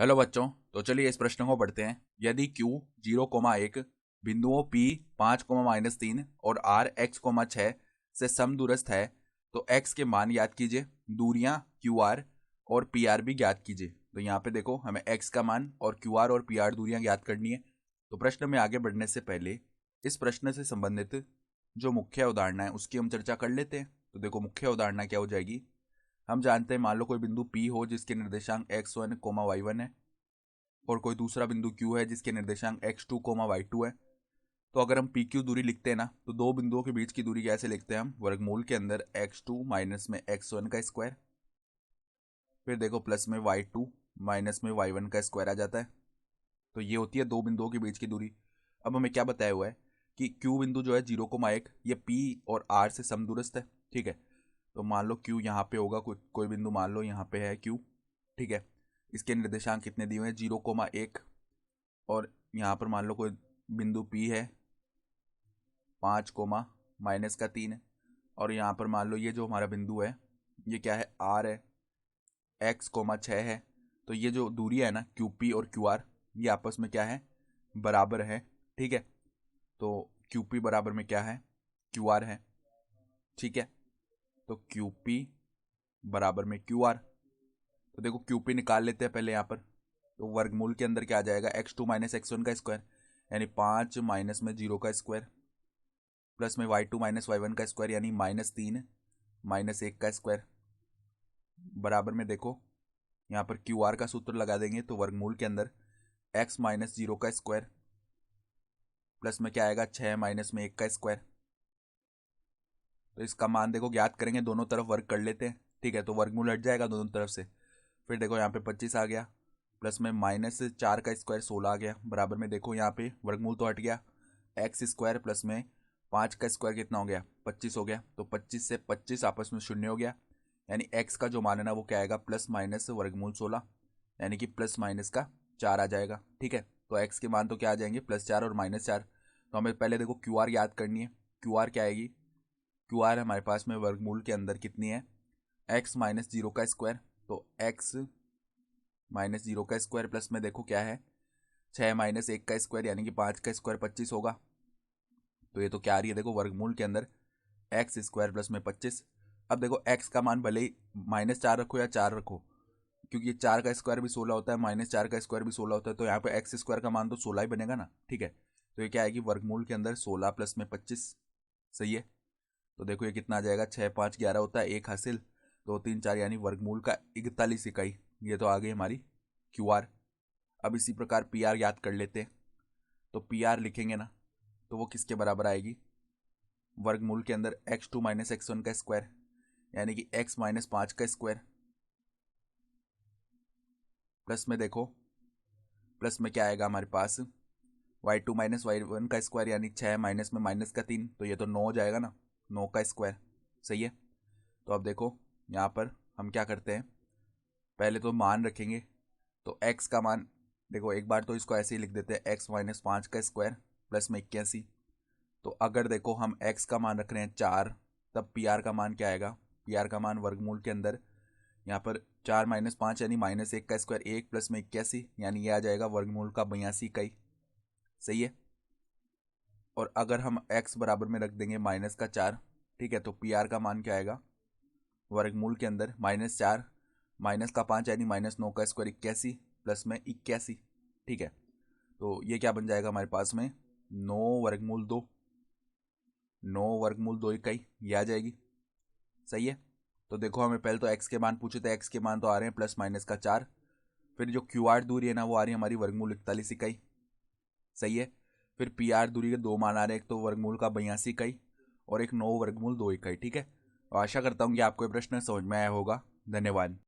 Hello बच्चों। तो चलिए इस प्रश्न को पढ़ते हैं। यदि Q 0,1 बिंदुओं P 5,-3 और R x,6 से समदूरस्थ है तो x के मान याद कीजिए, दूरियां QR और PR भी ज्ञात कीजिए। तो यहाँ पे देखो हमें x का मान और QR और PR दूरियां ज्ञात करनी है। तो प्रश्न में आगे बढ़ने से पहले इस प्रश्न से संबंधित जो मुख्य अवधारणा है उसकी हम चर्चा कर लेते हैं। तो देखो मुख्य अवधारणा क्या हो जाएगी। हम जानते हैं मान लो कोई बिंदु P हो जिसके निर्देशांक x1, y1 है और कोई दूसरा बिंदु Q है जिसके निर्देशांक x2, y2 है। तो अगर हम PQ दूरी लिखते हैं ना तो दो बिंदुओं के बीच की दूरी कैसे लिखते हैं हम, वर्गमूल के अंदर x2 माइनस में x1 का स्क्वायर, फिर देखो प्लस में y2 माइनस में y1 का स्क्वायर आ जाता है। तो ये होती है दो बिंदुओं के बीच की दूरी। अब हमें क्या बताया हुआ है कि Q बिंदु जो है 0,1 ये P और R से समदूरस्थ है। ठीक है, तो मान लो Q यहाँ पे होगा, कोई बिंदु मान लो यहाँ पे है Q। ठीक है, इसके निर्देशांक कितने दिए हुए हैं, 0,1। और यहाँ पर मान लो कोई बिंदु P है 5,-3 और यहाँ पर मान लो ये जो हमारा बिंदु है ये क्या है, R है, x,6 है। तो ये जो दूरी है ना QP और QR ये आपस में क्या है, बराबर है। ठीक है, तो QP बराबर में क्या है, QR है। ठीक है, तो QP बराबर में QR। तो देखो QP निकाल लेते हैं पहले यहाँ पर। तो वर्गमूल के अंदर क्या आ जाएगा, x2 माइनस x1 का स्क्वायर यानी 5 माइनस में 0 का स्क्वायर प्लस में y2 माइनस y1 का स्क्वायर यानी -3 माइनस 1 का स्क्वायर बराबर में देखो यहाँ पर QR का सूत्र लगा देंगे तो वर्गमूल के अंदर x माइनस 0 का स्क्वायर प्लस में क्या आएगा 6 माइनस में 1 का स्क्वायर। तो इसका मान देखो ज्ञात करेंगे, दोनों तरफ वर्ग कर लेते हैं। ठीक है, तो वर्गमूल हट जाएगा दोनों तरफ से। फिर देखो यहाँ पे 25 आ गया प्लस में -4 का स्क्वायर 16 आ गया बराबर में देखो यहाँ पे वर्गमूल तो हट गया, एक्स स्क्वायर प्लस में 5 का स्क्वायर कितना हो गया, 25 हो गया। तो 25 से 25 आपस में शून्य हो गया यानी एक्स का जो मान है ना वो क्या आएगा, प्लस माइनस वर्गमूल 16 यानी कि प्लस माइनस का 4 आ जाएगा। ठीक है, तो एक्स के मान तो क्या आ जाएंगे, +4 और -4। तो हमें पहले देखो क्यू आर याद करनी है। क्यू आर क्या आएगी, क्यू आर हमारे पास में वर्गमूल के अंदर कितनी है, एक्स माइनस 0 का स्क्वायर। तो एक्स माइनस 0 का स्क्वायर प्लस में देखो क्या है 6 माइनस 1 का स्क्वायर यानी कि 5 का स्क्वायर 25 होगा। तो ये तो क्या आ रही है देखो वर्गमूल के अंदर एक्स स्क्वायर प्लस में 25। अब देखो एक्स का मान भले ही -4 रखो या 4 रखो, क्योंकि 4 का स्क्वायर भी 16 होता है, -4 का स्क्वायर भी 16 होता है, तो यहाँ पे एक्स स्क्वायर का मान तो 16 ही बनेगा ना। ठीक है, तो ये क्या आएगी वर्गमूल के अंदर 16 प्लस में 25। सही है, तो देखो ये कितना आ जाएगा, 6 5 11 होता है, एक हासिल 2 3 4 यानी वर्गमूल का 41 इकाई। ये तो आ गई हमारी क्यू आर। अब इसी प्रकार पी आर याद कर लेते हैं। तो पी आर लिखेंगे ना तो वो किसके बराबर आएगी, वर्गमूल के अंदर x2 माइनस x1 का स्क्वायर यानी कि x माइनस 5 का स्क्वायर प्लस में देखो प्लस में क्या आएगा हमारे पास y2 माइनस y1 का स्क्वायर यानी 6 माइनस में माइनस का 3, तो ये तो 9 हो जाएगा ना, 9 का स्क्वायर। सही है, तो अब देखो यहाँ पर हम क्या करते हैं, पहले तो मान रखेंगे। तो x का मान देखो एक बार तो इसको ऐसे ही लिख देते हैं, x माइनस 5 का स्क्वायर प्लस में 81। तो अगर देखो हम x का मान रख रहे हैं 4, तब पी आर का मान क्या आएगा, पी आर का मान वर्गमूल के अंदर यहाँ पर 4 माइनस 5 यानी -1 का स्क्वायर 1 प्लस में 81 यानी ये आ जाएगा वर्गमूल का 82 इकाई। सही है, और अगर हम x बराबर में रख देंगे -4, ठीक है, तो पी आर का मान क्या आएगा, वर्गमूल के अंदर -4 -5 यानी -9 का स्क्वायर 81 प्लस में 81। ठीक है, तो ये क्या बन जाएगा हमारे पास में 9 वर्गमूल 2, 9 वर्गमूल 2 इकाई ये आ जाएगी। सही है, तो देखो हमें पहले तो x के मान पूछे थे, x के मान तो आ रहे हैं प्लस माइनस का 4। फिर जो क्यू आर दूरी है ना वो आ रही है हमारी वर्गमूल 41 इकाई। सही है, फिर पी आर दूरी के दो मान आ रहे हैं, एक तो वर्गमूल का 82 इकाई और एक 9 वर्गमूल 2 इकाई। ठीक है, तो आशा करता हूँ कि आपको ये प्रश्न समझ में आया होगा। धन्यवाद।